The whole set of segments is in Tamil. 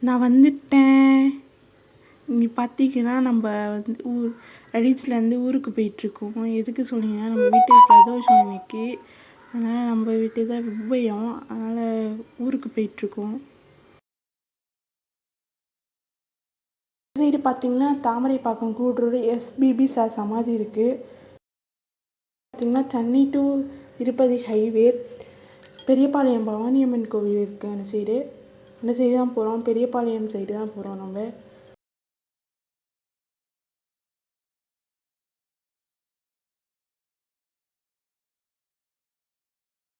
நான் வந்துட்டேன். இங்கே பார்த்தீங்கன்னா நம்ம வந்து ரெடிட்ஸ்லேருந்து ஊருக்கு போயிட்டுருக்கோம். எதுக்கு சொன்னீங்கன்னா நம்ம வீட்டுக்கு பிரதோஷம் இன்னைக்கு. அதனால் நம்ம வீட்டு தான் உபயம். அதனால் ஊருக்கு போயிட்டுருக்கோம். சைடு பார்த்தீங்கன்னா தாமரைப்பாக்கம் கூட்ரோடு எஸ்பிபி சார் சமாதி இருக்குது. பார்த்தீங்கன்னா சென்னை டு திருப்பதி ஹைவே பெரியபாளையம் பவானியம்மன் கோவில் இருக்குது. அந்த சைடு தான் போகிறோம். பெரியபாளையம் சைடு தான் போகிறோம் நம்ம.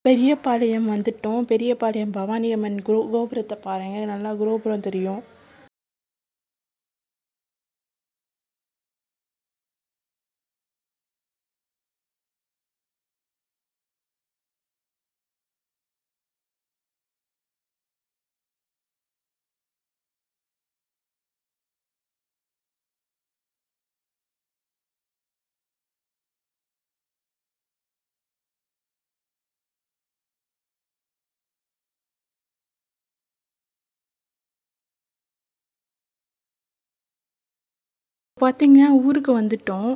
பெரியபாளையம் வந்துட்டோம். பெரியபாளையம் பவானியம்மன் கோபுரத்தை பாருங்கள், நல்லா கோபுரம் தெரியும். பார்த்தீங்கன்னா ஊருக்கு வந்துட்டோம்.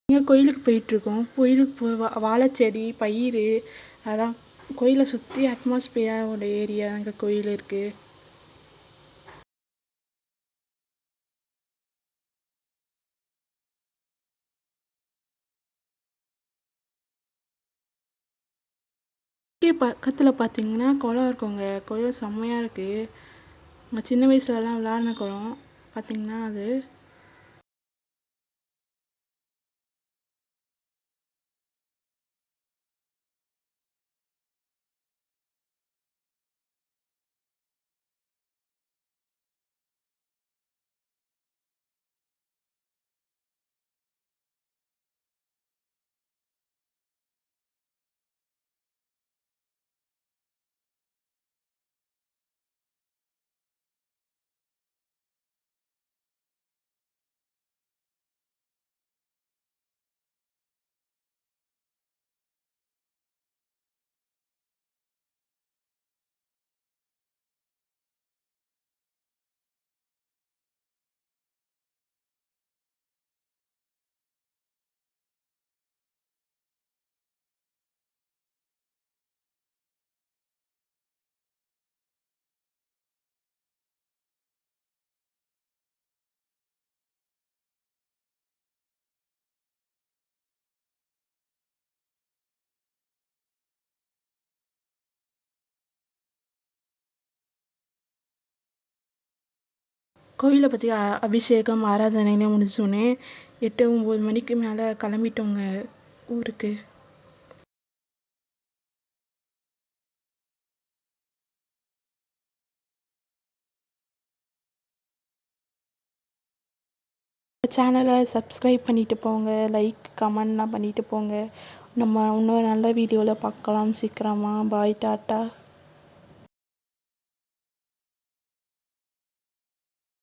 இங்கே கோயிலுக்கு போயிட்டுருக்கோம். கோயிலுக்கு வாழைச்செடி பயிர் அதான் கோயிலை சுற்றி அட்மாஸ்பியரோட ஏரியா அங்கே கோயில் இருக்குது. பக்கத்தில் பார்த்தீங்கன்னா குளம் இருக்குங்க. குளம் செம்மையாக இருக்குது. அங்கே சின்ன வயசுலலாம் விளாட்ன குளம் பார்த்தீங்கன்னா அது. கோயிலை பற்றி அபிஷேகம் ஆராதனைன்னு முடிச்சோடனே 8-9 மணிக்கு மேலே கிளம்பிட்டோங்க ஊருக்கு. சேனலை சப்ஸ்கிரைப் பண்ணிவிட்டு போங்க, லைக் கமெண்ட்லாம் பண்ணிவிட்டு போங்க. நம்ம இன்னொரு நல்ல வீடியோவில் பார்க்கலாம் சீக்கிரமாக. பாய், டாட்டா.